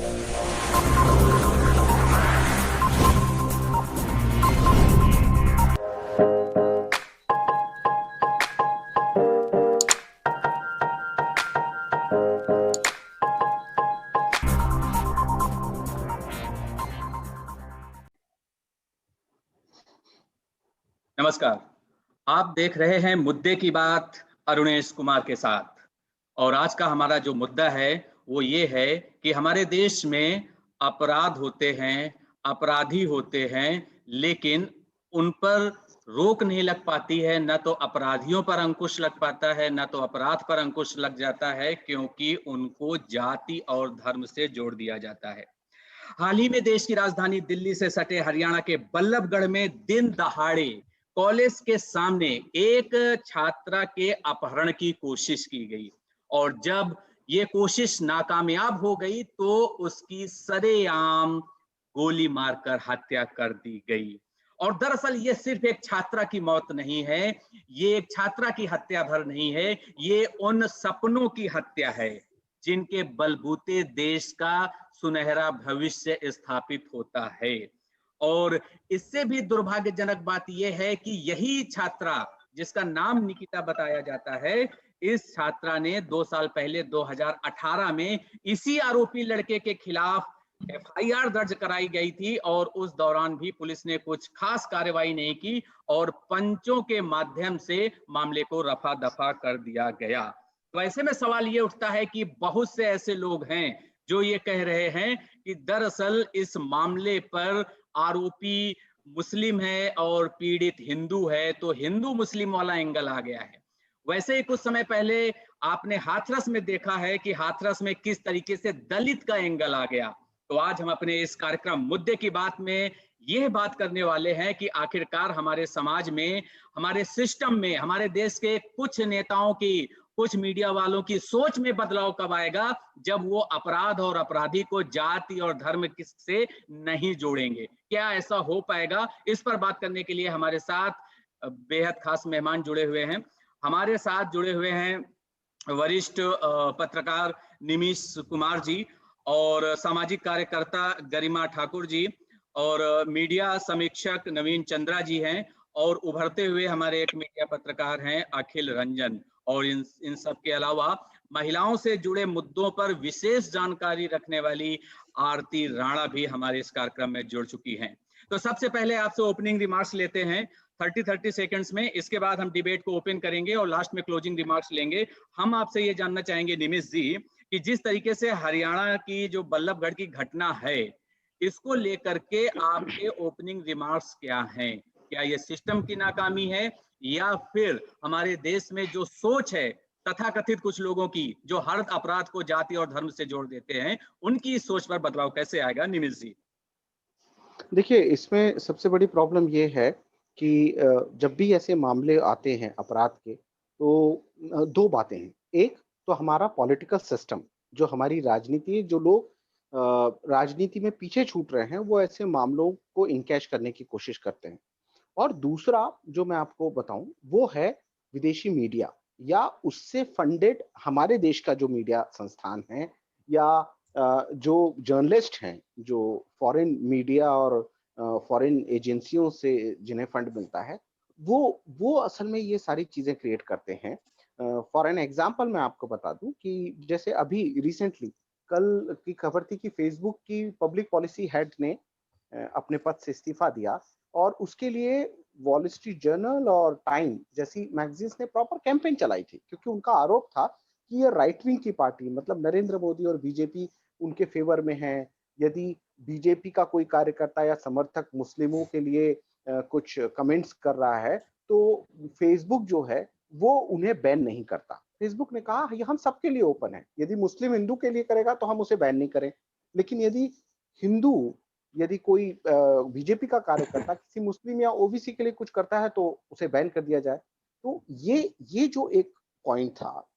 नमस्कार। आप देख रहे हैं मुद्दे की बात अरुणेश कुमार के साथ। और आज का हमारा जो मुद्दा है वो ये है कि हमारे देश में अपराध होते हैं, अपराधी होते हैं, लेकिन उन पर रोक नहीं लग पाती है। न तो अपराधियों पर अंकुश लग पाता है, न तो अपराध पर अंकुश लग जाता है, क्योंकि उनको जाति और धर्म से जोड़ दिया जाता है। हाल ही में देश की राजधानी दिल्ली से सटे हरियाणा के बल्लभगढ़ में दिन दहाड़े कॉलेज के सामने एक छात्रा के अपहरण की कोशिश की गई, और जब ये कोशिश नाकामयाब हो गई तो उसकी सरेआम गोली मारकर हत्या कर दी गई। और दरअसल ये सिर्फ एक छात्रा की मौत नहीं है, ये एक छात्रा की हत्या भर नहीं है, ये उन सपनों की हत्या है जिनके बलबूते देश का सुनहरा भविष्य स्थापित होता है। और इससे भी दुर्भाग्यजनक बात यह है कि यही छात्रा, जिसका नाम निकिता बताया जाता है, इस छात्रा ने 2 साल पहले 2018 में इसी आरोपी लड़के के खिलाफ एफआईआर दर्ज कराई गई थी, और उस दौरान भी पुलिस ने कुछ खास कार्रवाई नहीं की और पंचों के माध्यम से मामले को रफा दफा कर दिया गया। तो ऐसे में सवाल ये उठता है कि बहुत से ऐसे लोग हैं जो ये कह रहे हैं कि दरअसल इस मामले पर आरोपी मुस्लिम है और पीड़ित हिंदू है, तो हिंदू मुस्लिम वाला एंगल आ गया है। वैसे ही कुछ समय पहले आपने हाथरस में देखा है कि हाथरस में किस तरीके से दलित का एंगल आ गया। तो आज हम अपने इस कार्यक्रम मुद्दे की बात में यह बात करने वाले हैं कि आखिरकार हमारे समाज में, हमारे सिस्टम में, हमारे देश के कुछ नेताओं की, कुछ मीडिया वालों की सोच में बदलाव कब आएगा, जब वो अपराध और अपराधी को जाति और धर्म से नहीं जोड़ेंगे। क्या ऐसा हो पाएगा? इस पर बात करने के लिए हमारे साथ बेहद खास मेहमान जुड़े हुए हैं। हमारे साथ जुड़े हुए हैं वरिष्ठ पत्रकार निमिष कुमार जी, और सामाजिक कार्यकर्ता गरिमा ठाकुर जी, और मीडिया समीक्षक नवीन चंद्रा जी हैं, और उभरते हुए हमारे एक मीडिया पत्रकार हैं अखिल रंजन। और इन सब के अलावा महिलाओं से जुड़े मुद्दों पर विशेष जानकारी रखने वाली आरती राणा भी हमारे इस कार्यक्रम में जुड़ चुकी हैं। तो सबसे पहले आपसे ओपनिंग रिमार्क्स लेते हैं 30 सेकंड्स में, इसके बाद हम डिबेट को ओपन करेंगे और लास्ट में क्लोजिंग रिमार्क्स लेंगे। हम आपसे ये जानना चाहेंगे निमिष जी कि जिस तरीके से हरियाणा की जो बल्लभगढ़ की घटना है, इसको लेकर के आपके ओपनिंग रिमार्क्स क्या हैं? क्या ये सिस्टम की नाकामी है, या फिर हमारे देश में जो सोच है तथाकथित कुछ लोगों की, जो हर अपराध को जाति और धर्म से जोड़ देते हैं, उनकी सोच पर बदलाव कैसे आएगा? निमिष जी। देखिए, इसमें सबसे बड़ी प्रॉब्लम ये है कि जब भी ऐसे मामले आते हैं अपराध के, तो 2 बातें हैं। एक तो हमारा पॉलिटिकल सिस्टम, जो हमारी राजनीति, जो लोग राजनीति में पीछे छूट रहे हैं, वो ऐसे मामलों को इनकैश करने की कोशिश करते हैं। और दूसरा जो मैं आपको बताऊँ, वो है विदेशी मीडिया या उससे फंडेड हमारे देश का जो मीडिया संस्थान है, या जो जर्नलिस्ट हैं, जो फॉरेन मीडिया और फॉरेन एजेंसियों से जिन्हें फंड मिलता है, वो असल में ये सारी चीज़ें क्रिएट करते हैं। फॉर एन एग्ज़ाम्पल मैं आपको बता दूँ कि जैसे अभी रिसेंटली कल की खबर थी कि फेसबुक की पब्लिक पॉलिसी हेड ने अपने पद से इस्तीफा दिया, और उसके लिए वॉल स्ट्रीट जर्नल और टाइम जैसी मैगज़ीन्स ने प्रॉपर कैंपेन चलाई थी, क्योंकि उनका आरोप था कि ये राइट विंग की पार्टी, मतलब नरेंद्र मोदी और बीजेपी उनके फेवर में है। यदि बीजेपी का कोई कार्यकर्ता या समर्थक मुस्लिमों के लिए कुछ कमेंट्स कर रहा है, तो फेसबुक जो है वो उन्हें बैन नहीं करता। फेसबुक ने कहा ये हम सबके लिए ओपन है, यदि मुस्लिम हिंदू के लिए करेगा तो हम उसे बैन नहीं करें, लेकिन हिंदू यदि कोई बीजेपी का कार्यकर्ता किसी मुस्लिम या ओबीसी के लिए कुछ करता है तो उसे बैन कर दिया जाए। तो ये जो एक पॉइंट था,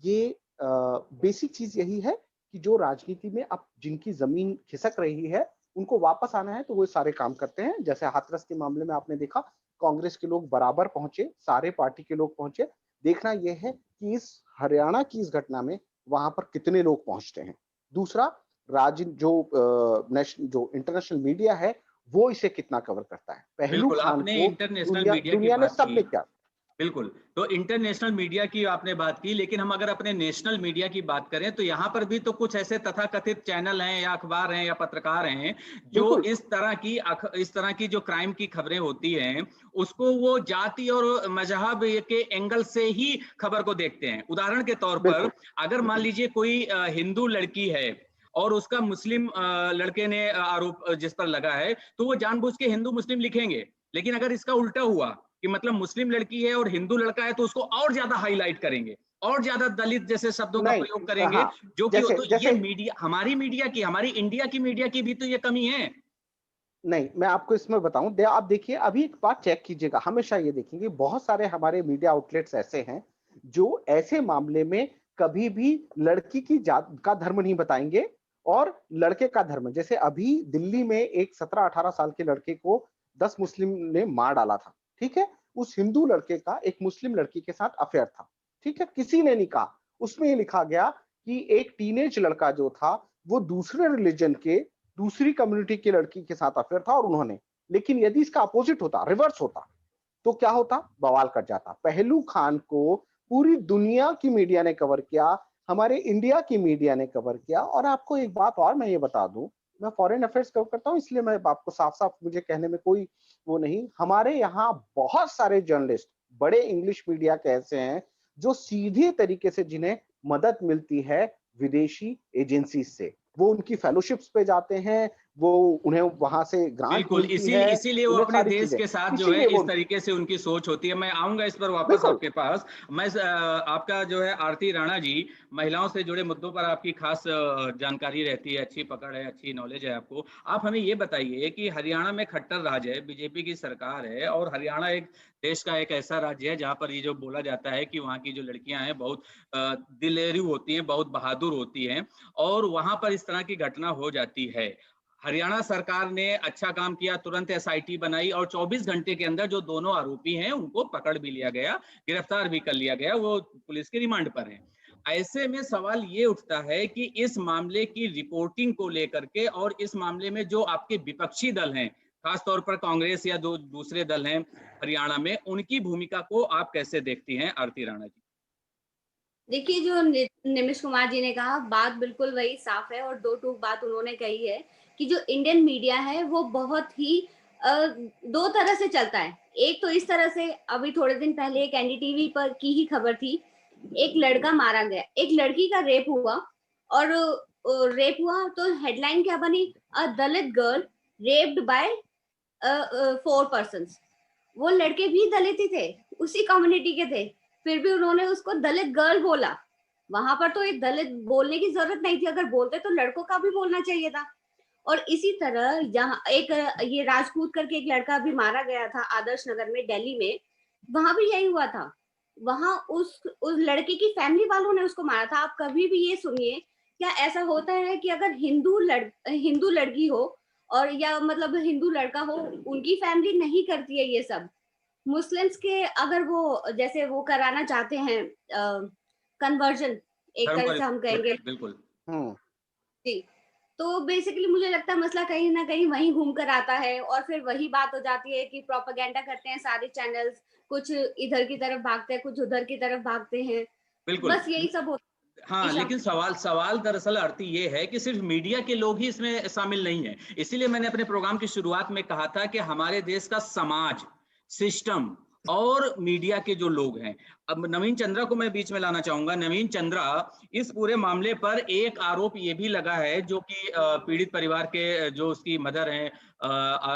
ये बेसिक चीज यही है कि जो राजनीति में अब जिनकी जमीन खिसक रही है, उनको वापस आना है तो वो सारे काम करते हैं। जैसे हाथरस के मामले में आपने देखा, कांग्रेस के लोग बराबर पहुंचे, सारे पार्टी के लोग पहुंचे। देखना यह है कि इस हरियाणा की इस घटना में वहां पर कितने लोग पहुंचते हैं। दूसरा, जो इंटरनेशनल मीडिया है वो इसे कितना कवर करता है। पहलू बिल्कुल, खान आपने को इंटरनेशनल दुनिया मीडिया की दुनिया ने बात की। सबने क्या। बिल्कुल, तो इंटरनेशनल मीडिया की आपने बात की, लेकिन हम अगर अपने नेशनल मीडिया की बात करें तो यहाँ पर भी तो कुछ ऐसे तथाकथित चैनल हैं या अखबार हैं या पत्रकार हैं जो बिल्कुल इस तरह की जो क्राइम की खबरें होती हैं उसको वो जाति और मजहब के एंगल से ही खबर को देखते हैं। उदाहरण के तौर पर बिल्कुल अगर मान लीजिए कोई हिंदू लड़की है और उसका मुस्लिम लड़के ने आरोप जिस पर लगा है, तो वो जानबूझ के हिंदू मुस्लिम लिखेंगे। लेकिन अगर इसका उल्टा हुआ कि मतलब मुस्लिम लड़की है और हिंदू लड़का है, तो उसको और ज्यादा हाईलाइट करेंगे, और ज्यादा दलित जैसे शब्दों का नहीं। प्रयोग करेंगे, हाँ, जो कि जैसे तो ये जैसे मीडिया, हमारी इंडिया की मीडिया की भी तो ये कमी है। नहीं, मैं आपको इसमें बताऊं, आप देखिए, अभी एक बात चेक कीजिएगा, हमेशा ये देखेंगे बहुत सारे हमारे मीडिया आउटलेट्स ऐसे हैं जो ऐसे मामले में कभी भी लड़की की जात का धर्म नहीं बताएंगे और लड़के का धर्म। जैसे अभी दिल्ली में एक 17-18 साल के लड़के को 10 मुस्लिम ने मार डाला था, ठीक है। उस हिंदू लड़के का एक मुस्लिम लड़की के साथ अफेयर था, ठीक है, किसी ने नहीं कहा। उसमें ये लिखा गया कि एक टीनेज लड़का जो था वो दूसरे रिलीजन के दूसरी कम्युनिटी की लड़की के साथ अफेयर था और उन्होंने, लेकिन यदि इसका अपोजिट होता, रिवर्स होता, तो क्या होता, बवाल कर जाता। पहलू खान को पूरी दुनिया की मीडिया ने कवर किया, हमारे इंडिया की मीडिया ने कवर किया। और आपको एक बात और मैं ये बता दूं, मैं फॉरेन अफेयर्स कवर करता हूं, इसलिए मैं आपको साफ साफ मुझे कहने में कोई वो नहीं, हमारे यहाँ बहुत सारे जर्नलिस्ट बड़े इंग्लिश मीडिया के ऐसे हैं जो सीधे तरीके से जिन्हें मदद मिलती है विदेशी एजेंसी से, वो उनकी फेलोशिप्स पे जाते हैं, वो उन्हें वहां से ग्रांट बिल्कुल, मिलती है, इसीलिए वो उन्हें अपने सारी देश चीजें, के साथ जो है इसीलिए वो इस तरीके से उनकी सोच होती है। मैं आऊंगा इस पर वापस बिल्कुल। आपके पास। मैं आपका जो है आरती राणा जी, महिलाओं से जुड़े मुद्दों पर आपकी खास जानकारी रहती है, अच्छी पकड़ है, अच्छी नॉलेज है आपको। आप हमें ये बताइए कि हरियाणा में खट्टर राज है, बीजेपी की सरकार है, और हरियाणा एक देश का एक ऐसा राज्य है जहां पर ये जो बोला जाता है कि वहां की जो लड़कियां हैं बहुत दिलेरू होती हैं, बहुत बहादुर होती हैं, और वहां पर इस तरह की घटना हो जाती है। हरियाणा सरकार ने अच्छा काम किया, तुरंत एसआईटी बनाई और 24 घंटे के अंदर जो दोनों आरोपी हैं उनको पकड़ भी लिया गया, गिरफ्तार भी कर लिया गया, वो पुलिस की रिमांड पर हैं। ऐसे में सवाल ये उठता है कि इस मामले की रिपोर्टिंग को लेकर के और इस मामले में जो आपके विपक्षी दल हैं, खासतौर पर कांग्रेस या दूसरे दल हैं हरियाणा में, उनकी भूमिका को आप कैसे देखती हैं आरती राणा जी? देखिए, जो निमिष कुमार जी ने कहा, बात बिल्कुल वही साफ है, और दो टूक बात उन्होंने कही है कि जो इंडियन मीडिया है वो बहुत ही दो तरह से चलता है। एक तो इस तरह से, अभी थोड़े दिन पहले एक एनडीटीवी पर की ही खबर थी, एक लड़का मारा गया, एक लड़की का रेप हुआ, और रेप हुआ तो हेडलाइन क्या बनी, अ दलित गर्ल रेप्ड बाय 4 पर्सन्स। वो लड़के भी दलित ही थे, उसी कम्युनिटी के थे, फिर भी उन्होंने उसको दलित गर्ल बोला। वहां पर तो एक दलित बोलने की जरूरत नहीं थी, अगर बोलते तो लड़कों का भी बोलना चाहिए था। और इसी तरह जहाँ एक ये राजपूत करके एक लड़का भी मारा गया था आदर्श नगर में, दिल्ली में, वहां भी यही हुआ था। वहां उस लड़के की फैमिली वालों ने उसको मारा था। आप कभी भी ये सुनिए, क्या ऐसा होता है कि अगर हिंदू लड़की हो और या मतलब हिंदू लड़का हो, उनकी फैमिली नहीं करती है ये सब। मुस्लिम्स के अगर वो जैसे वो कराना चाहते हैं कन्वर्जन, एक धर्म तरह पर से हम कहेंगे बिल्कुल। हम्म। जी, तो बेसिकली मुझे लगता है मसला कहीं ना कहीं वहीं घूम कर आता है, और फिर वही बात हो जाती है कि प्रोपेगेंडा करते हैं सारे चैनल्स, कुछ इधर की तरफ भागते हैं, कुछ उधर की तरफ भागते हैं, बिल्कुल। बस यही सब होता है। हाँ, ईशा। लेकिन सवाल सवाल दरअसल आरती ये है कि सिर्फ मीडिया के लोग ही इसमें शामिल नहीं है। इसीलिए मैंने अपने प्रोग्राम की शुरुआत में कहा था कि हमारे देश का समाज, सिस्टम और मीडिया के जो लोग हैं। अब नवीन चंद्रा को मैं बीच में लाना चाहूंगा। नवीन चंद्रा, इस पूरे मामले पर एक आरोप ये भी लगा है जो कि पीड़ित परिवार के जो उसकी मदर हैं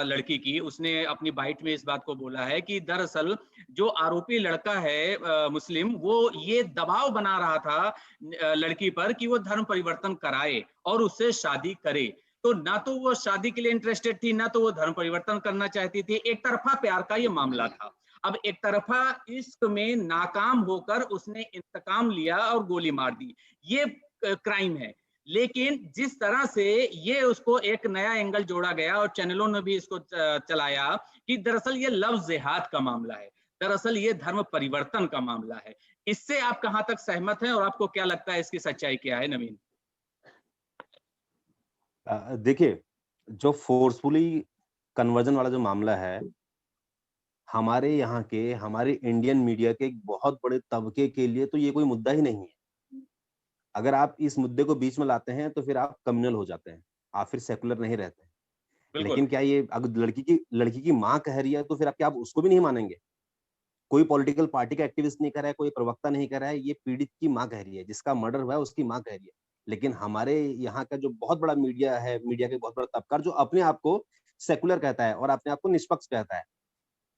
लड़की की, उसने अपनी बाइट में इस बात को बोला है कि दरअसल जो आरोपी लड़का है मुस्लिम, वो ये दबाव बना रहा था लड़की पर कि वो धर्म परिवर्तन कराए और उससे शादी करे। तो ना तो वो शादी के लिए इंटरेस्टेड थी, ना तो वो धर्म परिवर्तन करना चाहती थी। एक तरफा प्यार का ये मामला था। अब एक तरफा इश्क में नाकाम होकर उसने इंतकाम लिया और गोली मार दी, ये क्राइम है। लेकिन जिस तरह से ये उसको एक नया एंगल जोड़ा गया और चैनलों ने भी इसको चलाया कि दरअसल ये लव जिहाद का मामला है, दरअसल ये धर्म परिवर्तन का मामला है, इससे आप कहां तक सहमत हैं और आपको क्या लगता है इसकी सच्चाई क्या है नवीन? देखिए, जो फोर्सफुली कन्वर्जन वाला जो मामला है, हमारे यहाँ के, हमारे इंडियन मीडिया के एक बहुत बड़े तबके के लिए तो ये कोई मुद्दा ही नहीं है। अगर आप इस मुद्दे को बीच में लाते हैं, तो फिर आप कम्युनल हो जाते हैं, आप फिर सेकुलर नहीं रहते। बिल्कुल। लेकिन क्या ये अगर लड़की की माँ कह रही है, तो फिर आप क्या आप उसको भी नहीं मानेंगे? कोई पॉलिटिकल पार्टी का एक्टिविस्ट नहीं कह रहा है, कोई प्रवक्ता नहीं कह रहा है, ये पीड़ित की माँ कह रही है, जिसका मर्डर हुआ है उसकी माँ कह रही है। लेकिन हमारे यहाँ का जो बहुत बड़ा मीडिया है, मीडिया का एक बहुत बड़ा तबका जो अपने आप को सेकुलर कहता है और अपने आप को निष्पक्ष कहता है,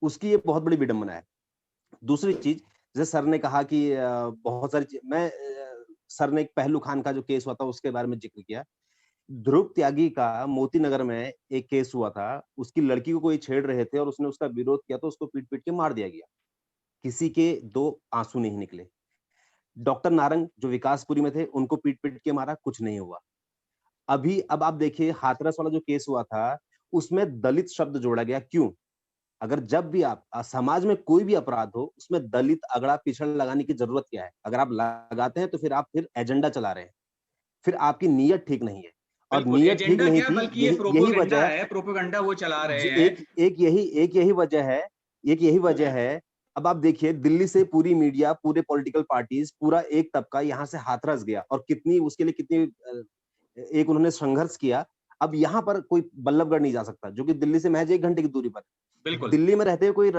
उसकी ये बहुत बड़ी विडंबना है। दूसरी चीज़, जैसे सर ने कहा कि बहुत सारी सर ने एक पहलू खान का जो केस हुआ था उसके बारे में ज़िक्र किया। ध्रुव त्यागी का मोती नगर में एक केस हुआ था, उसकी लड़की को कोई छेड़ रहे थे और उसने उसका विरोध किया तो उसको पीट-पीट के मार दिया गया। किसी के 2 आँसू नहीं निकले। डॉक्टर नारंग जो विकासपुरी में थे, उनको पीट-पीट के मारा, कुछ नहीं हुआ। अब आप देखिए हाथरस वाला जो केस हुआ था, उसमें दलित शब्द जोड़ा गया, क्यों? अगर जब भी आप समाज में कोई भी अपराध हो, उसमें दलित, अगड़ा, पिछड़ लगाने की ज़रूरत क्या है? अगर आप लगाते हैं, तो फिर आप एजेंडा चला रहे हैं। फिर आपकी नीयत ठीक नहीं है और बिल्कुल, नीयत ठीक एजेंडा नहीं क्या थी, बल्कि ये यही यही प्रोपेगेंडा वजह है, प्रोपेगेंडा वो चला रहे ज हैं। एक यही वजह है। अब आप देखिए दिल्ली से पूरी मीडिया, पूरे पॉलिटिकल पार्टीज़, पूरा एक तबका यहाँ से हाथरस गया और कितनी उसके लिए कितनी एक उन्होंने संघर्ष किया। अब यहाँ पर कोई बल्लभगढ़ नहीं जा सकता, जो कि दिल्ली से महज़ 1 घंटे की दूरी पर है। बिल्कुल। दिल्ली में रहते हुए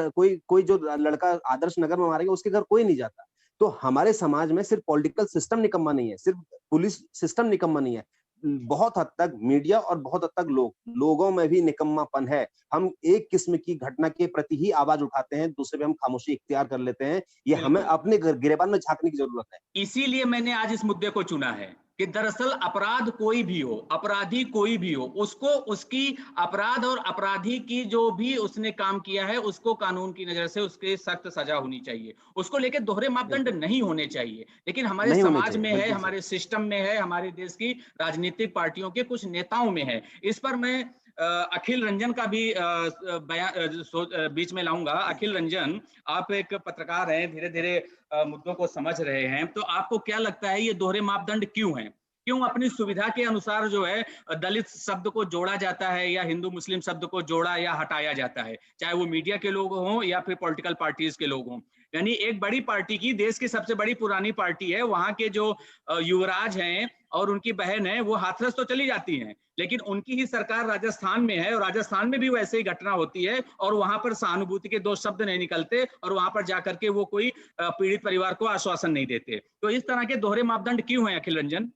कोई जो लड़का आदर्श नगर में मारा गया, उसके घर कोई नहीं जाता। तो हमारे समाज में सिर्फ पॉलिटिकल सिस्टम निकम्मा नहीं है, सिर्फ पुलिस सिस्टम निकम्मा नहीं है। बहुत हद तक मीडिया और बहुत हद तक लोगों में भी निकम्मापन है। हम एक किस्म की घटना के प्रति ही आवाज़ उठाते हैं, दूसरे पे हम खामोशी इख्तियार कर लेते हैं। ये हमें बिल्कुल। अपने गिरेबान में झाँकने की ज़रूरत है। इसीलिए मैंने आज इस मुद्दे को चुना है कि दरअसल अपराध कोई भी हो, अपराधी कोई भी हो, उसको उसकी अपराध और अपराधी की जो भी उसने काम किया है, उसको कानून की नज़र से उसके सख्त सज़ा होनी चाहिए। उसको लेके दोहरे मापदंड बिल्कुल, नहीं होने चाहिए। लेकिन हमारे नहीं होने समाज चाहिए, में है, बिल्कुल सही। हमारे सिस्टम में है, हमारे देश की राजनीतिक पार्टियों के कुछ नेताओं में है। इस पर मैं अखिल रंजन का भी बीच में लाऊँगा। अखिल रंजन, आप एक पत्रकार हैं, धीरे-धीरे मुद्दों को समझ रहे हैं, तो आपको क्या लगता है ये दोहरे मापदंड क्यों हैं? क्यों अपनी सुविधा के अनुसार जो है दलित शब्द को जोड़ा जाता है या हिंदू मुस्लिम शब्द को जोड़ा या हटाया जाता है, चाहे वो मीडिया के लोग हों या फिर पॉलिटिकल पार्टीज के लोग हों? यानी एक बड़ी पार्टी की, देश की सबसे बड़ी पुरानी पार्टी है, वहां के जो युवराज हैं और उनकी बहन है, वो हाथरस तो चली जाती हैं, लेकिन उनकी ही सरकार राजस्थान में है और राजस्थान में भी वैसे ही घटना होती है और वहां पर सहानुभूति के 2 शब्द नहीं निकलते और वहां पर जाकर के वो कोई पीड़ित परिवार को आश्वासन नहीं देते। तो इस तरह के दोहरे मापदंड क्यों हैं अखिल रंजन?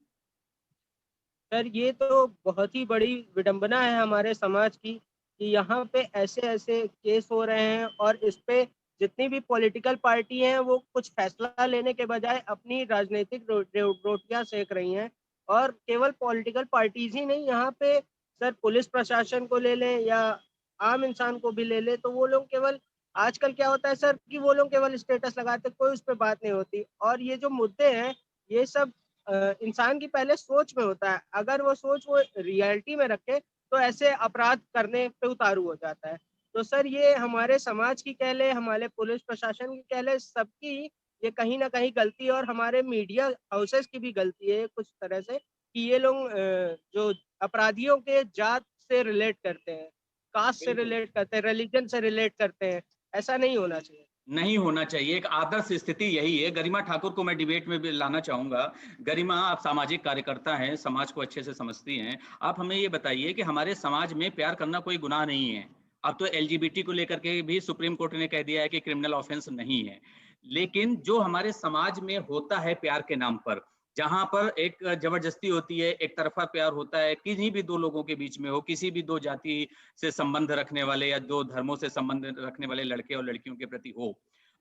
सर ये तो बहुत ही बड़ी विडंबना है हमारे समाज की कि यहाँ पे ऐसे-ऐसे केस हो रहे हैं और इस पे जितनी भी पॉलिटिकल पार्टी हैं वो कुछ फैसला लेने के बजाय अपनी राजनीतिक रोटियाँ सेक रही हैं और केवल पॉलिटिकल पार्टीज़ ही नहीं, यहाँ पे सर पुलिस प्रशासन को ले लें या आम इंसान को भी ले लें, तो वो लोग केवल आजकल क्या होता है सर कि वो लोग केवल स्टेटस लगाते हैं, कोई उस पे बात नहीं होती और ये जो मुद्दे हैं, ये सब इंसान की पहले सोच में होता है। अगर वो सोच वो रियलिटी में रखे, तो ऐसे अपराध करने पे उतारू हो जाता है। तो सर ये हमारे समाज की कह लें, हमारे पुलिस प्रशासन की कह लें, सबकी ये कहीं न कहीं गलती है और हमारे मीडिया हाउसेस की भी गलती है कुछ तरह से कि ये लोग जो अपराधियों के जात से रिलेट करते हैं, कास्ट से बिल्कुल। रिलेट करते हैं, रिलिजन से रिलेट करते हैं। ऐसा नहीं होना चाहिए। नहीं होना चाहिए, एक आदर्श स्थिति यही है। गरिमा ठाकुर को मैं डिबेट में भी लाना चाहूँगा। गरिमा, आप सामाजिक कार्यकर्ता हैं, समाज को अच्छे से समझती हैं। आप हमें ये बताइए कि हमारे समाज में प्यार करना कोई गुनाह नहीं है। अब तो एलजीबीटी को लेकर के भी सुप्रीम कोर्ट ने कह दिया है कि क्रिमिनल ऑफेंस नहीं है। लेकिन जो हमारे समाज में होता है प्यार के नाम पर, जहाँ पर एक ज़बरदस्ती होती है, एक तरफ़ा प्यार होता है, किन्हीं भी 2 लोगों के बीच में हो, किसी भी 2 जाति से संबंध रखने वाले या 2 धर्मों से संबंध रखने वाले लड़के और लड़कियों के प्रति हो।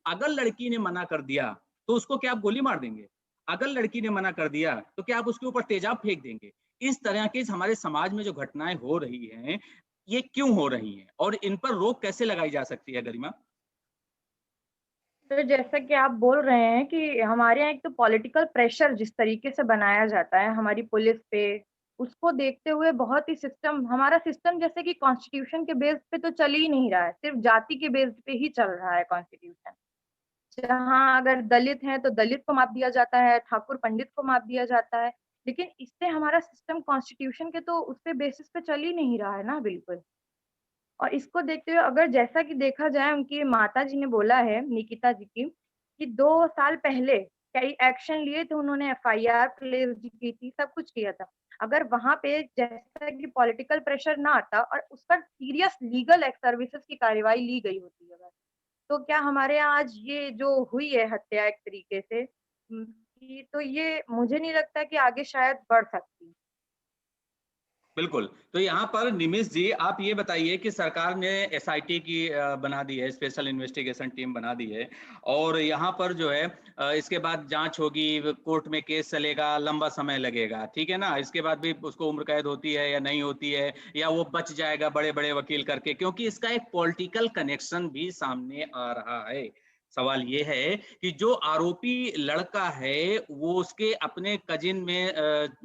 अगर लड़की ने मना कर दिया, तो उसको क्या आप गोली मार देंगे? अगर लड़की ने मना कर दिया, तो क्या आप उसके ऊपर तेजाब फेंक देंगे? इस तरह की हमारे समाज में जो घटनाएँ हो रही हैं, ये क्यों हो रही हैं? और इन पर रोक कैसे लगाई जा सकती है, गरिमा? तो जैसा कि आप बोल रहे हैं कि हमारे यहाँ एक तो पॉलिटिकल प्रेशर जिस तरीके से बनाया जाता है हमारी पुलिस पे, उसको देखते हुए बहुत ही हमारा सिस्टम जैसे कि कॉन्स्टिट्यूशन के बेस पे तो चल ही नहीं रहा है, सिर्फ जाति के बेस पे ही चल रहा है कॉन्स्टिट्यूशन। जहाँ अगर दलित हैं तो दलित को माप दिया जाता है, ठाकुर पंडित को माप दिया जाता है। लेकिन इससे हमारा सिस्टम कॉन्स्टिट्यूशन के तो उसपे बेसिस पे चल ही नहीं रहा है ना बिल्कुल। और इसको देखते हुए अगर जैसा कि देखा जाए उनकी माताजी ने बोला है, निकिता जी की, कि 2 साल पहले कई एक्शन लिए थे उन्होंने, एफआईआर प्लेस की थी, सब कुछ किया था। अगर वहाँ पे जैसा कि पॉलिटिकल प्रेशर ना आता और उस पर सीरियस लीगल सर्विसेज की कार्रवाई ली गई होती अगर, तो क्या हमारे यहाँ आज ये जो हुई है हत्या एक तरीके से कि तो ये मुझे नहीं लगता कि आगे शायद बढ़ सकती। बिल्कुल। तो यहाँ पर निमिष जी आप ये बताइए कि सरकार ने एसआईटी की बना दी है, स्पेशल इन्वेस्टिगेशन टीम बना दी है और यहाँ पर जो है इसके बाद जांच होगी, कोर्ट में केस चलेगा, लंबा समय लगेगा, ठीक है ना? इसके बाद भी उसको उम्र कैद होती है या नहीं होती है, या वो बच जाएगा बड़े बड़े वकील करके, क्योंकि इसका एक पॉलिटिकल कनेक्शन भी सामने आ रहा है। सवाल ये है कि जो आरोपी लड़का है वो उसके अपने कजिन में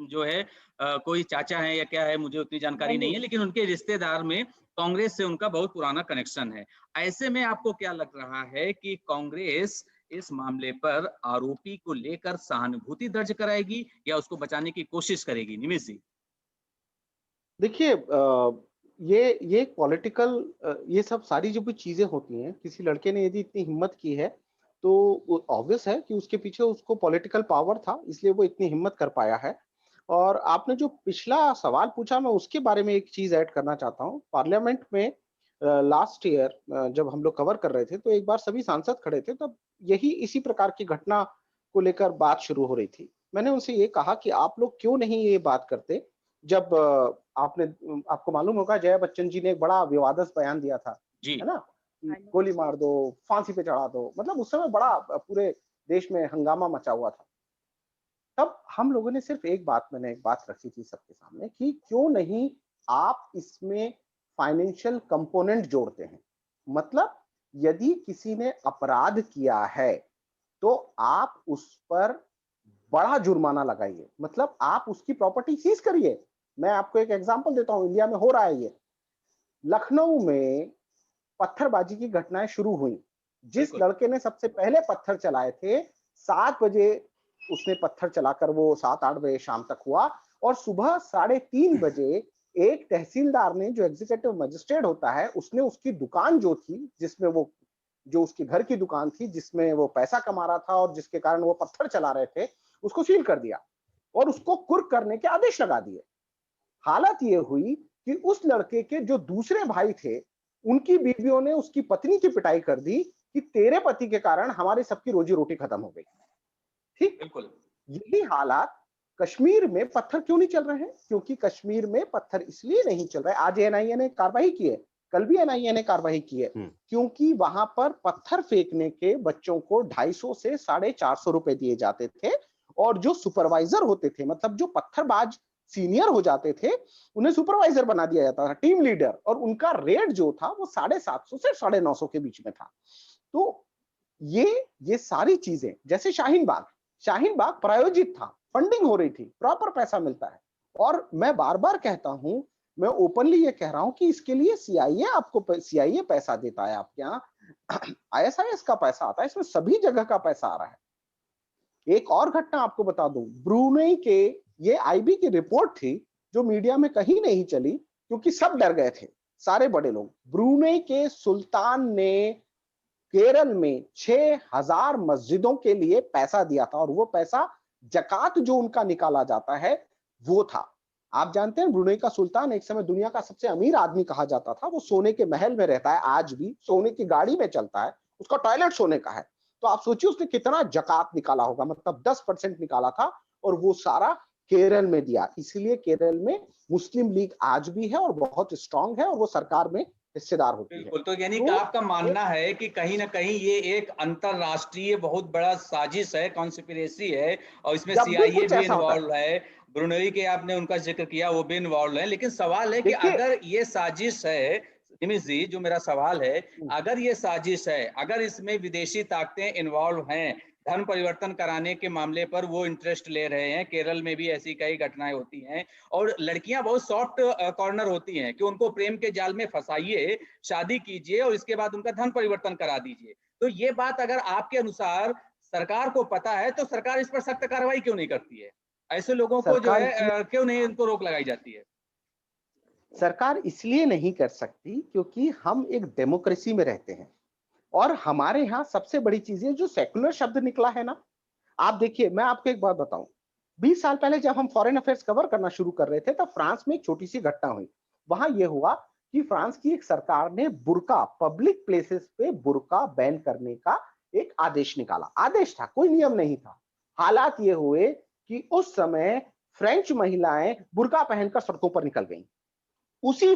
जो है कोई चाचा है या क्या है मुझे उतनी जानकारी नहीं है, लेकिन उनके रिश्तेदार में कांग्रेस से उनका बहुत पुराना कनेक्शन है। ऐसे में आपको क्या लग रहा है कि कांग्रेस इस मामले पर आरोपी को लेकर सहानुभूति दर्ज कराएगी या उसको बचाने की कोशिश करेगी? निमिष जी। देखिए ये पॉलिटिकल ये सब सारी जो भी चीजें होती हैं, किसी लड़के ने यदि इतनी हिम्मत की है तो ऑब्वियस है कि उसके पीछे उसको पॉलिटिकल पावर था, इसलिए वो इतनी हिम्मत कर पाया है। और आपने जो पिछला सवाल पूछा मैं उसके बारे में एक चीज ऐड करना चाहता हूँ। पार्लियामेंट में लास्ट ईयर जब हम लोग कवर कर रहे थे तो एक बार सभी सांसद खड़े थे, तब यही इसी प्रकार की घटना को लेकर बात शुरू हो रही थी। मैंने उनसे ये कहा कि आप लोग क्यों नहीं ये बात करते जब आपको मालूम होगा जया बच्चन जी ने एक बड़ा विवादित बयान दिया था, जी। है ना? कि गोली मार दो, फांसी पे चढ़ा दो, मतलब उस समय बड़ा पूरे देश में हंगामा मचा हुआ था। तब हम लोगों ने सिर्फ मैंने एक बात रखी थी सबके सामने कि क्यों नहीं आप इसमें फाइनेंशियल कंपोनेंट जोड़ते हैं। मतलब यदि किसी ने अपराध किया है तो आप उस पर बड़ा जुर्माना लगाइए, मतलब आप उसकी प्रॉपर्टी सीज करिए। मैं आपको एक एग्जांपल देता हूं, इंडिया में हो रहा है ये। लखनऊ में पत्थरबाजी की घटनाएं शुरू हुई। जिस लड़के ने सबसे पहले पत्थर चलाए थे, 7 बजे उसने पत्थर चलाकर वो 7-8 बजे शाम तक हुआ और सुबह 3:30 बजे एक तहसीलदार ने, जो एग्जीक्यूटिव मजिस्ट्रेट होता है, उसने उसकी दुकान जो थी, जिसमें वो जो उसके घर की दुकान थी, जिसमें वो पैसा कमा रहा था और जिसके कारण वो पत्थर चला रहे थे, उसको सील कर दिया और उसको कुर्क करने के आदेश लगा दिए। हालत ये हुई कि उस लड़के के जो दूसरे भाई थे, उनकी बीवियों ने उसकी पत्नी की पिटाई कर दी कि तेरे पति के कारण हमारी सबकी रोजी रोटी खत्म हो गई। ठीक, बिल्कुल। यही हालात कश्मीर में पत्थर क्यों नहीं चल रहे हैं? क्योंकि कश्मीर में पत्थर इसलिए नहीं चल रहे। आज एनआईए ने कार्रवाई की है, कल भी एनआईए ने कार्रवाई की है, क्योंकि वहां पर पत्थर फेंकने के बच्चों को 250 से 450 रुपए दिए जाते थे और जो सुपरवाइजर होते थे, मतलब जो पत्थरबाज सीनियर हो जाते थे, उन्हें सुपरवाइजर बना दिया जाता था, टीम लीडर, और उनका रेट जो था वो 750 से 950 के बीच में था। तो ये सारी चीजें, जैसे शाहीन बाग प्रायोजित था, फंडिंग हो रही थी, प्रॉपर पैसा मिलता है। और मैं बार बार कहता हूं, मैं ओपनली ये कह रहा हूं कि इसके लिए सीआईए पैसा देता है, आपके यहाँ आईएसआईएस का पैसा आता है, इसमें सभी जगह का पैसा आ रहा है। एक और घटना आपको बता दूं, ब्रूनेई के, ये आईबी की रिपोर्ट थी जो मीडिया में कहीं नहीं चली क्योंकि सब डर गए थे, सारे बड़े लोग। ब्रूनेई के सुल्तान ने केरल में 6000 मस्जिदों के लिए पैसा दिया था और वो पैसा जकात जो उनका निकाला जाता है वो था। आप जानते हैं ब्रुनेई का सुल्तान एक समय दुनिया का सबसे अमीर आदमी कहा जाता था। वो सोने के महल में रहता है, आज भी सोने की गाड़ी में चलता है, उसका टॉयलेट सोने का है। तो आप सोचिए उसने कितना जकात निकाला होगा, मतलब 10% निकाला था और वो सारा केरल में दिया। इसलिए केरल में मुस्लिम लीग आज भी है और बहुत स्ट्रांग है और वो सरकार में हिस्सेदार होती है। बिल्कुल, तो यानी कि आपका मानना है कि कहीं ना कहीं ये एक अंतरराष्ट्रीय बहुत बड़ा साजिश है, कॉन्स्पिरेसी है और इसमें सीआईए भी इन्वॉल्व है। ब्रुनेई के आपने उनका जिक्र किया, वो भी इन्वॉल्व है। लेकिन सवाल है कि अगर ये साजिश है, निमिष जी, जो मेरा सवाल है, अगर ये साजिश है, अगर इसमें विदेशी ताकतें इन्वॉल्व हैं, धर्म परिवर्तन कराने के मामले पर वो इंटरेस्ट ले रहे हैं, केरल में भी ऐसी कई घटनाएं होती हैं और लड़कियां बहुत सॉफ्ट कॉर्नर होती हैं कि उनको प्रेम के जाल में फंसाइए, शादी कीजिए और इसके बाद उनका धर्म परिवर्तन करा दीजिए। तो ये बात अगर आपके अनुसार सरकार को पता है तो सरकार इस पर सख्त कार्रवाई क्यों नहीं करती है? ऐसे लोगों को जो सरकार है क्यों नहीं इनको रोक लगाई जाती है? सरकार इसलिए नहीं कर सकती क्योंकि हम एक डेमोक्रेसी में रहते हैं और हमारे यहाँ सबसे बड़ी चीज है जो सेकुलर शब्द निकला है ना। आप देखिए, मैं आपको एक बात बताऊं, 20 साल पहले जब हम फॉरेन अफेयर्स कवर करना शुरू कर रहे थे तब फ्रांस में एक छोटी सी घटना हुई। वहां यह हुआ कि फ्रांस की एक सरकार ने बुर्का, पब्लिक प्लेसेस पे बुर्का बैन करने का एक आदेश निकाला। आदेश था, कोई नियम नहीं था। हालात ये हुए कि उस समय फ्रेंच महिलाएं बुर्का पहनकर सड़कों पर निकल गईं। उसी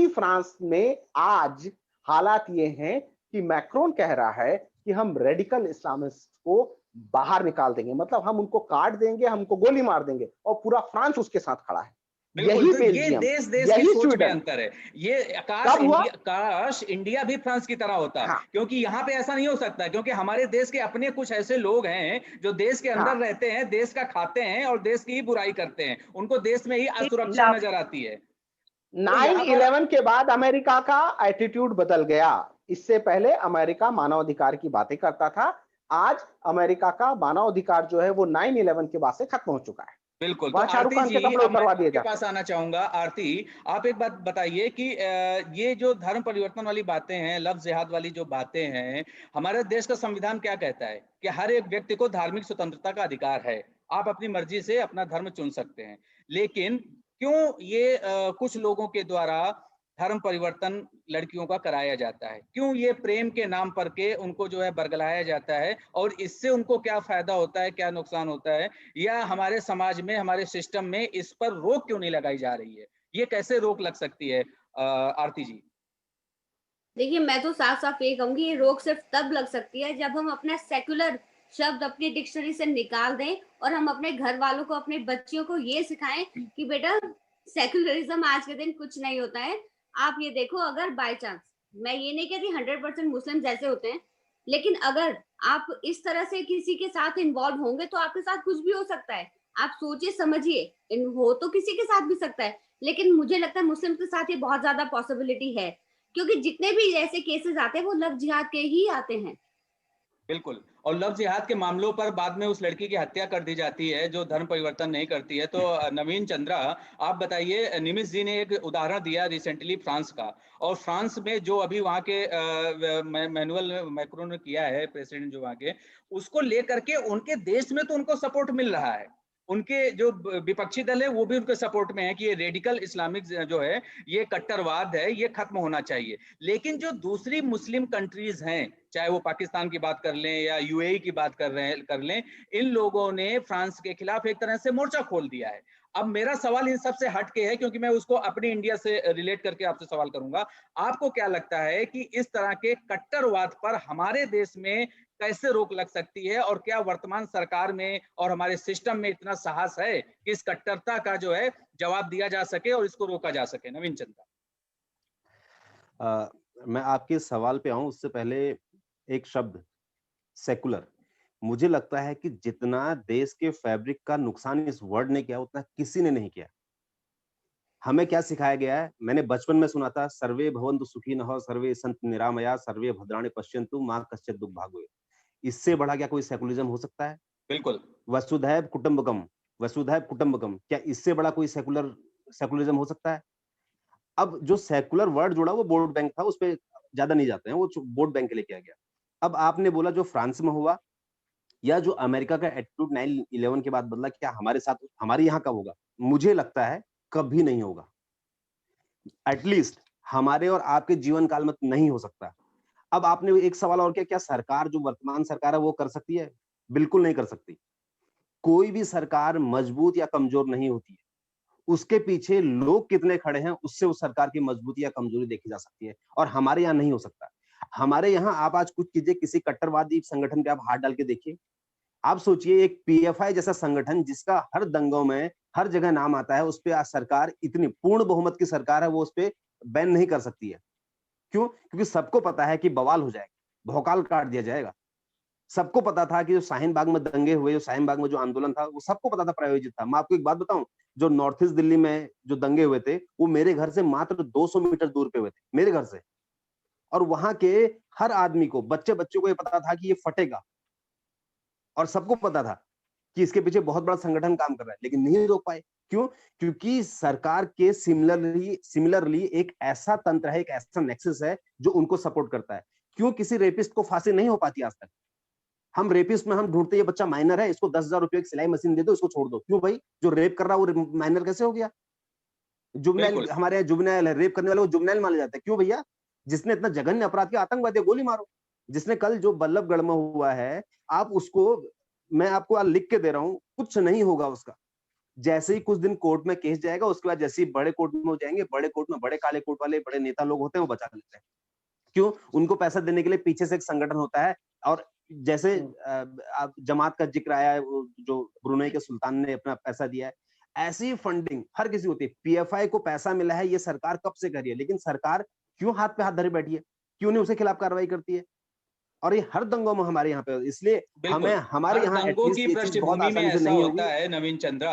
फ्रांस में आज हालात ये हैं कि मैक्रोन कह रहा है कि हम रेडिकल इस्लामिस्ट को बाहर निकाल देंगे, मतलब हम उनको काट देंगे, हमको गोली मार देंगे, और पूरा फ्रांस उसके साथ खड़ा है। बिल्कुल, यही तो ये बेल्जियम, देश की यही सोच में स्वीडन। अंतर है। ये कब हुआ? काश इंडिया भी फ्रांस की तरह होता, हाँ, क्योंकि यहाँ पे ऐसा नहीं हो सकता, क्योंकि हमारे देश के अपने कुछ ऐसे लोग हैं जो देश के अंदर हाँ। रहते हैं, देश का खाते हैं और देश की ही बुराई करते हैं, उनको देश में ही असुरक्षा खिलाफ नजर आती है। तो यहाँ पर 9/11 के बाद अमेरिका का एटीट्यूड बदल गया। इससे पहले अमेरिका मानवाधिकार की बातें करता था, आज अमेरिका का मानवाधिकार जो है वो 9/11 के बाद से खत्म हो चुका है। बिल्कुल। तो वहां शाहरुख आरती खान के जी, कपड़े अब मैं उतरवा दिए आपके जाते पास हैं। आना चाहूंगा। आरती, आप एक बात बताइए कि ये जो धर्म परिवर्तन वाली बातें हैं, लव जिहाद वाली जो बातें हैं, हमारे देश का संविधान क्या कहता है कि हर एक व्यक्ति को धार्मिक स्वतंत्रता का अधिकार है, आप अपनी मर्जी से अपना धर्म चुन सकते हैं। लेकिन क्यों ये कुछ लोगों के द्वारा धर्म परिवर्तन लड़कियों का कराया जाता है? क्यों ये प्रेम के नाम पर के उनको जो है बरगलाया जाता है, और इससे उनको क्या फायदा होता है, क्या नुकसान होता है, या हमारे समाज में, हमारे सिस्टम में इस पर रोक क्यों नहीं लगाई जा रही है? ये कैसे रोक लग सकती है आरती जी? देखिए, मैं तो साफ साफ ये कहूंगी, ये रोक सिर्फ तब लग सकती है जब हम अपना सेक्युलर शब्द अपनी डिक्शनरी से निकाल दें और हम अपने घर वालों को, अपने बच्चियों को ये सिखाएं कि बेटा सेक्युलरिज्म आज के दिन कुछ नहीं होता है। आप ये देखो, अगर बाय चांस, मैं ये नहीं कहती 100% मुस्लिम जैसे होते हैं, लेकिन अगर आप इस तरह से किसी के साथ इन्वॉल्व होंगे तो आपके साथ कुछ भी हो सकता है। आप सोचिए समझिए, हो तो किसी के साथ भी सकता है, लेकिन मुझे लगता है मुस्लिम के साथ ये बहुत ज्यादा पॉसिबिलिटी है, क्योंकि जितने भी ऐसे केसेस आते हैं वो लव जिहाद के ही आते हैं। बिल्कुल। और लव जिहाद के मामलों पर बाद में उस लड़की की हत्या कर दी जाती है जो धर्म परिवर्तन नहीं करती है। तो नवीन चंद्रा, आप बताइए, निमिष जी ने एक उदाहरण दिया रिसेंटली फ्रांस का, और फ्रांस में जो अभी वहाँ के मैनुअल मैक्रोन ने किया है, प्रेसिडेंट जो वहाँ के, उसको लेकर के उनके देश में तो उनको सपोर्ट मिल रहा है, उनके जो विपक्षी दल है वो भी उनके सपोर्ट में है कि ये रेडिकल इस्लामिक जो है, ये कट्टरवाद है, ये खत्म होना चाहिए। लेकिन जो दूसरी मुस्लिम कंट्रीज हैं, चाहे वो पाकिस्तान की बात कर लें या यूएई की बात कर लें, इन लोगों ने फ्रांस के खिलाफ एक तरह से मोर्चा खोल दिया है। अब मेरा सवाल इन सबसे हटके है, क्योंकि मैं उसको अपनी इंडिया से रिलेट करके आपसे सवाल करूंगा। आपको क्या लगता है कि इस तरह के कट्टरवाद पर हमारे देश में कैसे रोक लग सकती है, और क्या वर्तमान सरकार में और हमारे सिस्टम में इतना साहस है कि इस कट्टरता का जो है जवाब दिया जा सके और इसको रोका जा सके? नवीन चंद्रा। मैं आपके सवाल पे आऊं उससे पहले एक शब्द सेकुलर, मुझे लगता है कि जितना देश के फैब्रिक का नुकसान इस वर्ड ने किया उतना किसी ने नहीं किया। हमें क्या सिखाया गया है? मैंने बचपन में सुना था, सर्वे भवन्तु सुखिनः सर्वे सन्तु निरामया सर्वे भद्राणि पश्यन्तु मां कश्चित् दुःखभाग्। इससे बड़ा क्या कोई सेकुलरिज्म हो सकता है? बिल्कुल। वसुधैव कुटुंबकम, वसुधैव कुटुंबकम, क्या इससे बड़ा कोई सेकुलरिज्म हो सकता है? अब जो सेकुलर वर्ड जोड़ा वो वोट बैंक था, उस पे ज्यादा नहीं जाते हैं, वो वोट बैंक के लिए किया गया। अब आपने बोला जो फ्रांस में हुआ या जो अमेरिका का एटीट्यूड 9/11 के बाद बदला, क्या हमारे साथ, हमारे यहाँ कब होगा? मुझे लगता है कभी नहीं होगा। एटलीस्ट हमारे और आपके जीवन काल में नहीं हो सकता। अब आपने एक सवाल और किया, क्या सरकार, जो वर्तमान सरकार है, वो कर सकती है? बिल्कुल नहीं कर सकती। कोई भी सरकार मजबूत या कमजोर नहीं होती है, उसके पीछे लोग कितने खड़े हैं उससे उस सरकार की मजबूती या कमजोरी देखी जा सकती है, और हमारे यहाँ नहीं हो सकता। हमारे यहाँ आप आज कुछ कीजिए, किसी कट्टरवादी संगठन पे आप हाथ डाल के देखिए, आप सोचिए एक पीएफआई जैसा संगठन जिसका हर दंगों में हर जगह नाम आता है, उस पे आज सरकार, इतनी पूर्ण बहुमत की सरकार है, वो उस पे बैन नहीं कर सकती है। क्यों? क्योंकि सबको पता है कि बवाल हो जाएगा, भौकाल काट दिया जाएगा। सबको पता था कि जो शाहीन बाग में दंगे हुए, जो शाहीन बाग में जो आंदोलन था, वो सबको पता था प्रायोजित था। मैं आपको एक बात बताऊं, जो नॉर्थ ईस्ट दिल्ली में जो दंगे हुए थे, वो मेरे घर से मात्र 200 मीटर दूर पे हुए थे, मेरे घर से। और वहां के हर आदमी को, बच्चे को ये पता था कि ये फटेगा, और सबको पता था। कि इसके पीछे बहुत बड़ा संगठन काम कर रहा है, लेकिन नहीं रोक पाए। क्यों? क्योंकि सरकार के सिमिलरली एक ऐसा तंत्र है, एक ऐसा नेक्सस है जो उनको सपोर्ट करता है। क्यों किसी रेपिस्ट को फांसी नहीं हो पाती आज तक? हम रेपिस्ट में हम ढूंढते, ये बच्चा माइनर है, इसको 10,000 रुपए की सिलाई मशीन दे दो, इसको छोड़ दो। क्यों भाई? जो रेप कर रहा है वो माइनर कैसे हो गया? जुबनाइल, हमारे यहाँ जुबनाइल है, रेप करने वाले को जुबनाइल माना जाता है। क्यों भैया? जिसने इतना जघन्य अपराध किया, आतंकवादी, गोली मारो। जिसने कल जो बल्लभगढ़ में हुआ है, आप उसको, मैं आपको लिख के दे रहा हूं, कुछ नहीं होगा उसका। जैसे ही कुछ दिन कोर्ट में केस जाएगा, उसके बाद जैसे ही बड़े कोर्ट में हो जाएंगे, बड़े कोर्ट में बड़े काले कोर्ट वाले बड़े नेता लोग होते हैं, वो बचा लेते हैं। क्यों? उनको पैसा देने के लिए पीछे से एक संगठन होता है। और जैसे आप जमात का जिक्र आया है, जो ब्रुनेई के सुल्तान ने अपना पैसा दिया है, ऐसी फंडिंग हर किसी होती है। पीएफआई को पैसा मिला है, ये सरकार कब से कर रही है, लेकिन सरकार क्यों हाथ पे हाथ धरे बैठी है? क्यों नहीं उसके खिलाफ कार्रवाई करती है? और ये हर दंगों में हमारे यहाँ पे, इसलिए हमें, हमारे यहाँ दंगों की पृष्ठभूमि में ऐसा होता है नवीन चंद्रा,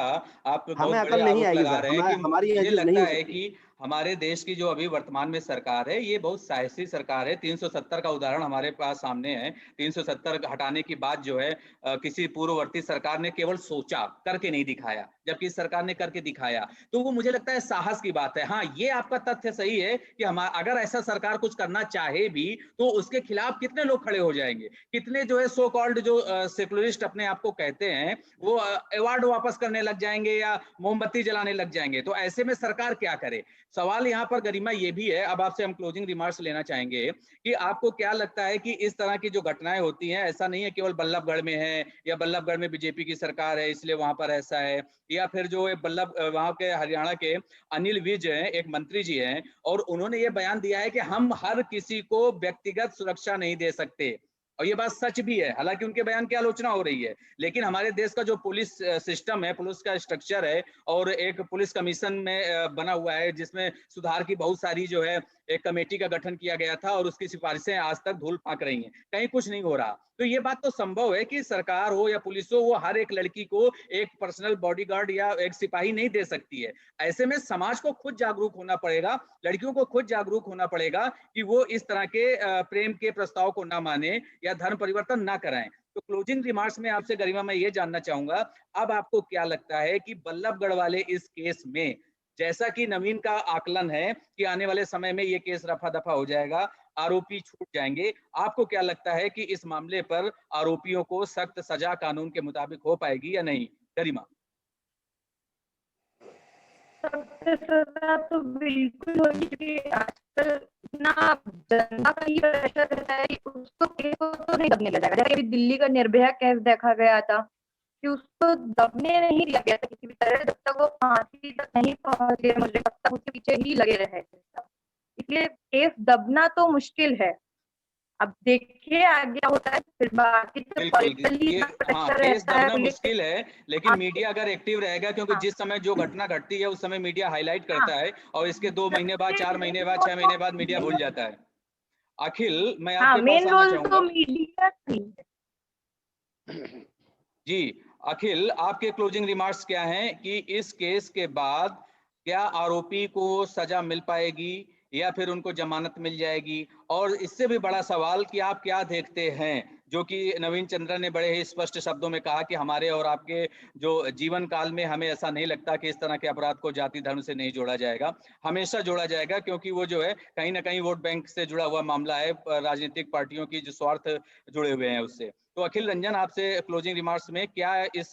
आप बहुत बड़े आरोप लगा रहे हैं कि मुझे लगता है कि हमारे देश की जो अभी वर्तमान में सरकार है, ये बहुत साहसी सरकार है। 370 का उदाहरण हमारे पास सामने है। 370 हटाने की बात जो है, किसी पूर्ववर्ती सरकार ने केवल सोचा, करके नहीं दिखाया, जबकि इस सरकार ने करके दिखाया। तो वो मुझे लगता है साहस की बात है। हाँ, ये आपका तथ्य सही है कि अगर ऐसा सरकार कुछ करना चाहे भी तो उसके खिलाफ कितने लोग खड़े हो जाएंगे, कितने जो है सो कॉल्ड जो सेकुलरिस्ट अपने आप को कहते हैं, वो अवार्ड वापस करने लग जाएंगे या मोमबत्ती जलाने लग जाएंगे। तो ऐसे में सरकार क्या करे? सवाल यहाँ पर गरिमा ये भी है, अब आपसे हम क्लोजिंग रिमार्क्स लेना चाहेंगे कि आपको क्या लगता है कि इस तरह की जो घटनाएं होती हैं, ऐसा नहीं है केवल बल्लभगढ़ में है या बल्लभगढ़ में बीजेपी की सरकार है इसलिए वहां पर ऐसा है, या फिर जो वहां के हरियाणा के अनिल विज हैं, एक मंत्री जी हैं, और उन्होंने ये बयान दिया है कि हम हर किसी को व्यक्तिगत सुरक्षा नहीं दे सकते। और ये बात सच भी है, हालांकि उनके बयान की आलोचना हो रही है, लेकिन हमारे देश का जो पुलिस सिस्टम है, पुलिस का स्ट्रक्चर है, और एक पुलिस कमीशन में बना हुआ है जिसमें सुधार की बहुत सारी जो है एक कमेटी का गठन किया गया था, और उसकी सिफारिशें आज तक धूल फांक रही हैं, कहीं कुछ नहीं हो रहा। तो ये बात तो संभव है कि सरकार हो या पुलिस हो, वो हर एक लड़की को एक पर्सनल बॉडीगार्ड या एक सिपाही नहीं दे सकती है। ऐसे में समाज को खुद जागरूक होना पड़ेगा, लड़कियों को खुद जागरूक होना पड़ेगा कि वो इस तरह के प्रेम के प्रस्ताव को ना माने या धर्म परिवर्तन ना कराएं। तो क्लोजिंग रिमार्क्स में आपसे गरिमा मैं ये जानना चाहूंगा, अब आपको क्या लगता है कि बल्लभगढ़ वाले इस केस में, जैसा कि नवीन का आकलन है कि आने वाले समय में ये केस रफा दफा हो जाएगा, आरोपी छूट जाएंगे, आपको क्या लगता है कि इस मामले पर आरोपियों को सख्त सजा कानून के मुताबिक हो पाएगी या नहीं? गरिमा। सख्त सजा तो बिल्कुल होगी, क्योंकि आजकल इतना जनता का ही प्रेशर रहता है कि उसको केस को तो नहीं दबने लगा। जैसे अभी दिल्ली का निर्भया केस देखा गया था कि उसको दबने नहीं दिया गया था किसी भी तरह, जब तक वो फांसी तक नहीं पहुंच गए मुझे, तब तक उसके पीछे ही लगे रहे। इसलिए केस दबना तो मुश्किल है। अब देखिए आगे क्या होता है, फिर बाकी तो पॉलिटिकली केस दबना मुश्किल है, लेकिन मीडिया अगर एक्टिव रहेगा, क्योंकि जिस समय जो घटना घटती है उस समय मीडिया हाईलाइट करता है, और इसके 2 महीने बाद, 4 महीने बाद, 6 महीने बाद मीडिया भूल जाता है। अखिल, मैं आपके पास आना चाहूंगा। तो मीडिया जी अखिल, आपके क्लोजिंग रिमार्क्स क्या हैं कि इस केस के बाद क्या आरोपी को सजा मिल पाएगी या फिर उनको जमानत मिल जाएगी? और इससे भी बड़ा सवाल कि आप क्या देखते हैं, जो कि नवीन चंद्रा ने बड़े ही स्पष्ट शब्दों में कहा कि हमारे और आपके जो जीवन काल में हमें ऐसा नहीं लगता कि इस तरह के अपराध को जाति धर्म से नहीं जोड़ा जाएगा, हमेशा जोड़ा जाएगा, क्योंकि वो जो है कहीं ना कहीं वोट बैंक से जुड़ा हुआ मामला है, राजनीतिक पार्टियों की जो स्वार्थ जुड़े हुए हैं उससे। तो अखिल रंजन, आपसे क्लोजिंग रिमार्क्स में क्या इस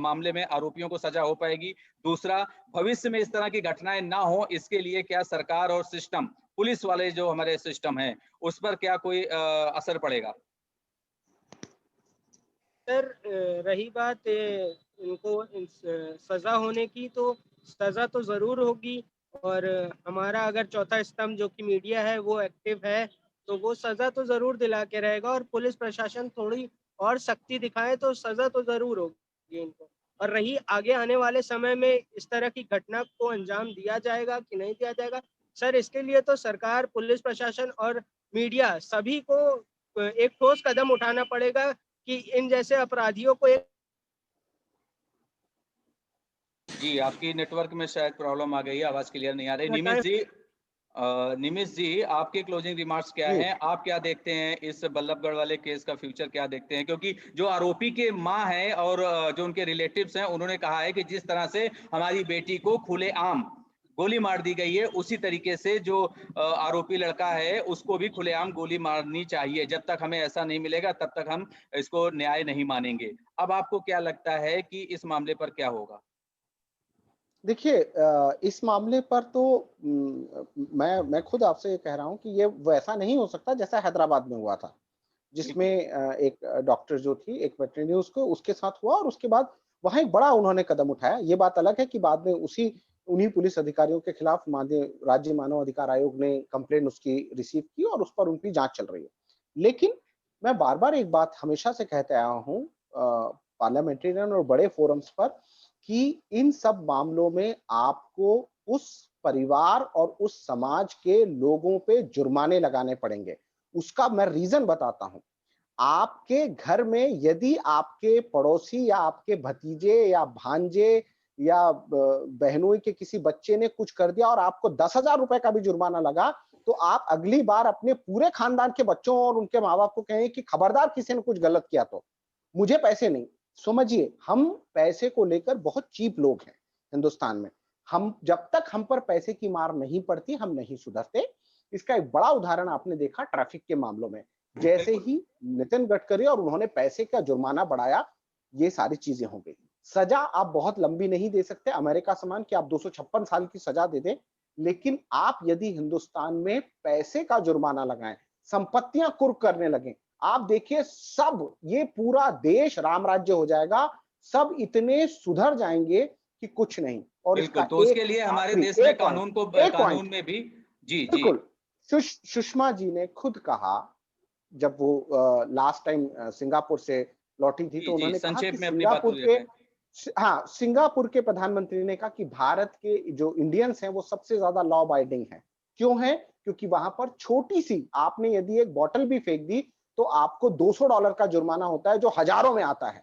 मामले में आरोपियों को सजा हो पाएगी? दूसरा, भविष्य में इस तरह की घटनाएं ना हो, इसके लिए क्या सरकार और सिस्टम, पुलिस वाले जो हमारे सिस्टम है, उस पर क्या कोई असर पड़ेगा? सर, रही बात इनको सजा होने की, तो सजा तो जरूर होगी, और हमारा अगर चौथा स्तंभ जो कि मीडिया है वो एक्टिव है, तो वो सजा तो जरूर दिला के रहेगा, और पुलिस प्रशासन थोड़ी और सख्ती दिखाए तो सजा तो जरूर होगी इनको। और रही आगे आने वाले समय में इस तरह की घटना को अंजाम दिया जाएगा कि नहीं दिया जाएगा, सर इसके लिए तो सरकार, पुलिस प्रशासन और मीडिया सभी को एक ठोस कदम उठाना पड़ेगा कि इन जैसे अपराधियों को एक। जी, आपकी नेटवर्क में शायद प्रॉब्लम आ गई है, आवाज क्लियर नहीं आ रही। निमिष जी, निमिष जी, आपके क्लोजिंग रिमार्क्स क्या जी। हैं? आप क्या देखते हैं इस बल्लभगढ़ वाले केस का फ्यूचर क्या देखते हैं? क्योंकि जो आरोपी के माँ हैं और जो उनके रिलेटिव्स हैं, उन्होंने कहा है कि जिस तरह से हमारी बेटी को खुलेआम गोली मार दी गई है, उसी तरीके से जो आरोपी लड़का है, उसको भी खुलेआम गोली मारनी चाहिए। जब तक हमें ऐसा नहीं मिलेगा, तब तक हम इसको न्याय नहीं मानेंगे। अब आपको क्या लगता है कि इस मामले पर क्या होगा? देखिए इस मामले पर तो मैं खुद आपसे ये कह रहा हूँ कि ये वैसा नहीं हो सकता जैसा हैदराबाद में हुआ था, बिल्कुल, जिसमें एक डॉक्टर जो थी, एक वेटरनरी उसको उसके साथ हुआ और उसके बाद वहाँ एक बड़ा उन्होंने कदम उठाया। ये बात अलग है कि बाद में उन्हीं पुलिस अधिकारियों के खिलाफ राज्य मानव अधिकार आयोग ने कंप्लेंट उसकी रिसीव की और उस पर उनकी जाँच चल रही है। लेकिन मैं बार-बार एक बात हमेशा से कहते आया हूँ पार्लियामेंटेरियन और बड़े फोरम्स पर कि इन सब मामलों में आपको उस परिवार और उस समाज के लोगों पे जुर्माने लगाने पड़ेंगे। उसका मैं रीज़न बताता हूँ। आपके घर में यदि आपके पड़ोसी या आपके भतीजे या भांजे या बहनोई के किसी बच्चे ने कुछ कर दिया और आपको 10,000 रुपए का भी जुर्माना लगा, तो आप अगली बार अपने पूरे खानदान के बच्चों और उनके माँ-बाप को कहें कि खबरदार किसी ने कुछ गलत किया तो, मुझे पैसे नहीं। समझिए, हम पैसे को लेकर बहुत चीप लोग हैं हिंदुस्तान में। हम जब तक हम पर पैसे की मार नहीं पड़ती, हम नहीं सुधरते। इसका एक बड़ा उदाहरण आपने देखा ट्रैफिक के मामलों में। जैसे बिल्कुल। ही नितिन गडकरी और उन्होंने पैसे का जुर्माना बढ़ाया, ये सारी चीजें हो गई। सजा आप बहुत लंबी नहीं दे सकते, अमेरिका समान कि आप 256 साल की सजा दे दें, लेकिन आप यदि हिंदुस्तान में पैसे का जुर्माना लगाएं, संपत्तियां कुर्क करने लगें, आप देखिए सब ये पूरा देश राम राज्य हो जाएगा, सब इतने सुधर जाएंगे कि कुछ नहीं। और बिल्कुल, इसका तो उसके लिए हमारे देश में एक पॉइंट कानून में भी जी, जी। बिल्कुल सुषमा जी ने खुद कहा जब वो लास्ट टाइम सिंगापुर से लौटी थी जी, तो जी, उन्होंने कहा कि संक्षेप में अपनी बात पूरी रखें। सिंगापुर के प्रधानमंत्री ने कहा कि भारत के जो इंडियंस हैं वो सबसे ज्यादा लॉ अबाइडिंग हैं। क्यों है? क्योंकि वहां पर छोटी सी आपने यदि एक बॉटल भी फेंक दी तो आपको $200 का जुर्माना होता है जो हजारों में आता है।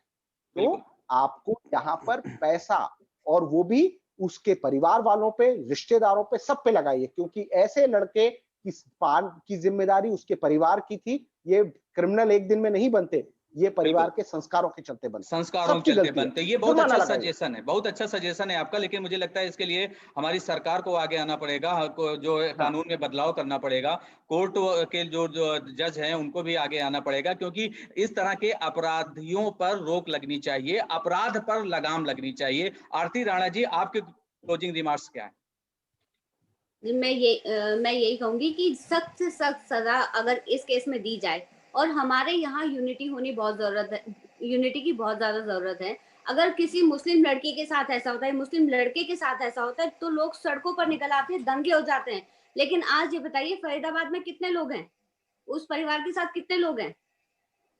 बिल्कुल। तो आपको यहाँ पर पैसा और वो भी उसके परिवार वालों पे, रिश्तेदारों पे, सब पे लगाइए क्योंकि ऐसे लड़के की जिम्मेदारी उसके परिवार की थी। ये क्रिमिनल एक दिन में नहीं बनते, ये परिवार बिल्कुल। के संस्कारों के चलते बनते। संस्कारों के सबकी चलते गलती है, बनते हैं। ये बहुत जुर्माना अच्छा लगाइए। सजेशन है, बहुत अच्छा सजेशन है आपका, लेकिन मुझे लगता है इसके लिए हमारी सरकार को आगे आना पड़ेगा, को जो हाँ, कानून में बदलाव करना पड़ेगा। कोर्ट के जो जो जज हैं, उनको भी आगे आना पड़ेगा क्योंकि इस तरह के अपराधियों पर रोक लगनी चाहिए, अपराध पर लगाम लगनी चाहिए। आरती राणा जी, आपके क्लोजिंग रिमार्क्स क्या हैं? मैं यही कहूंगी कि सख्त से सख्त सजा अगर इस केस में दी जाए और हमारे यहाँ यूनिटी होनी बहुत जरूरत है, यूनिटी की बहुत ज्यादा जरूरत है। अगर किसी मुस्लिम लड़की के साथ ऐसा होता है, मुस्लिम लड़के के साथ ऐसा होता है तो लोग सड़कों पर निकल आते हैं, दंगे हो जाते हैं। लेकिन आज ये बताइए फरीदाबाद में कितने लोग हैं, उस परिवार के साथ कितने लोग हैं?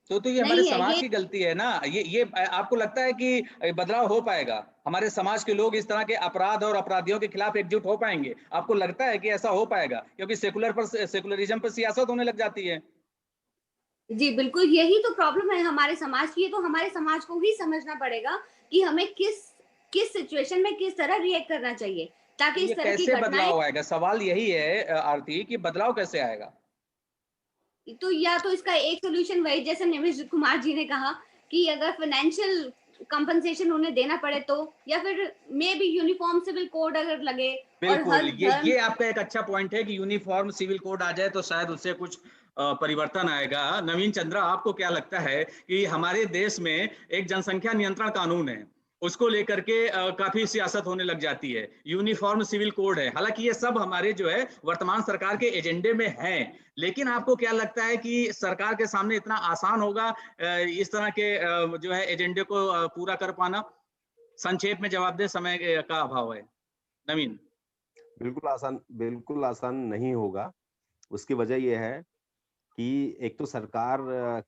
तो ये हमारे नहीं है समाज ये। की गलती है ना। ये आपको लगता है कि बदलाव हो पाएगा? हमारे समाज के लोग इस तरह के अपराध और अपराधियों के खिलाफ एकजुट हो पाएंगे? आपको लगता है कि ऐसा हो पाएगा? क्योंकि सेकुलरिज्म पर सियासत होने लग जाती है। जी, बिल्कुल, यही तो प्रॉब्लम है हमारे समाज की। ये तो हमारे समाज को ही समझना पड़ेगा कि हमें किस सिचुएशन में किस तरह रिएक्ट करना चाहिए, तो ताकि ये इस तरह की कैसे घटनाएँ। बदलाव आएगा? सवाल यही है आरती, कि बदलाव कैसे आएगा? तो या तो इसका एक सॉल्यूशन वही जैसे निमिष कुमार जी ने कहा कि अगर फाइनेंशियल कंपनसेशन उन्हें देना पड़े तो, या फिर maybe uniform civil code अगर लगे और बिल्कुल, हर धर्म। ये आपका एक अच्छा पॉइंट है कि यूनिफॉर्म सिविल कोड आ जाए तो शायद उससे कुछ परिवर्तन आएगा। नवीन चंद्रा, आपको क्या लगता है कि हमारे देश में एक जनसंख्या नियंत्रण कानून है, उसको लेकर के काफी सियासत होने लग जाती है, यूनिफॉर्म सिविल कोड है, हालांकि ये सब हमारे जो है वर्तमान सरकार के एजेंडे में है, लेकिन आपको क्या लगता है कि सरकार के सामने इतना आसान होगा इस तरह के जो है एजेंडे को पूरा कर पाना? संक्षेप में जवाब दे, समय का अभाव है। नवीन। बिल्कुल आसान नहीं होगा। उसकी वजह ये है कि एक तो सरकार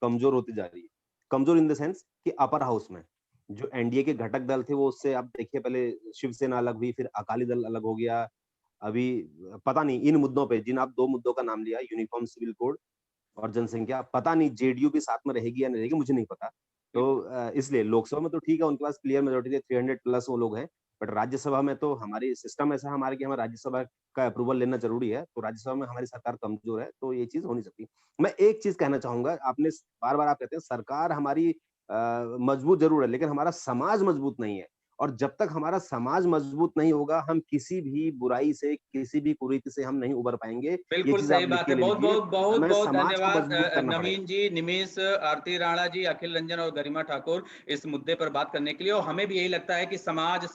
कमजोर होती जा रही है। कमजोर इन द सेंस कि अपर हाउस में जो एनडीए के घटक दल थे वो उससे आप देखिए पहले शिवसेना अलग हुई, फिर अकाली दल अलग हो गया। अभी पता नहीं इन मुद्दों पे, जिन आप 2 मुद्दों का नाम लिया, यूनिफॉर्म सिविल कोड और जनसंख्या, पता नहीं जेडीयू भी साथ में रहेगी या नहीं रहेगी, मुझे नहीं पता। तो इसलिए लोकसभा में तो ठीक है, उनके पास क्लियर मेजोरिटी है, 300 प्लस वो लोग हैं, बट राज्यसभा में तो हमारी सिस्टम ऐसा है हमारे कि हमें राज्यसभा का अप्रूवल लेना जरूरी है, तो राज्यसभा में हमारी सरकार कमजोर है, तो ये चीज हो नहीं सकती। मैं एक चीज कहना चाहूंगा, आपने बार बार आप कहते हैं सरकार हमारी मजबूत जरूर है, लेकिन हमारा समाज मजबूत नहीं है। और जब तक हमारा समाज मजबूत नहीं होगा, हम किसी भी बुराई से, किसी भी कुरीति से हम नहीं उबर पाएंगे। ये बिल्कुल चीज आप सही लिख बात के है। ले बहुत लीजिए। बहुत बहुत हमें बहुत समाज को धन्यवाद मजबूत करना पड़ेगा। नवीन जी, निमिष, आरती राणा जी, अखिल रंजन और गरिमा ठाकुर इस मुद्दे पर बात करने के लिए। और हमें भी यही लगता है कि समाज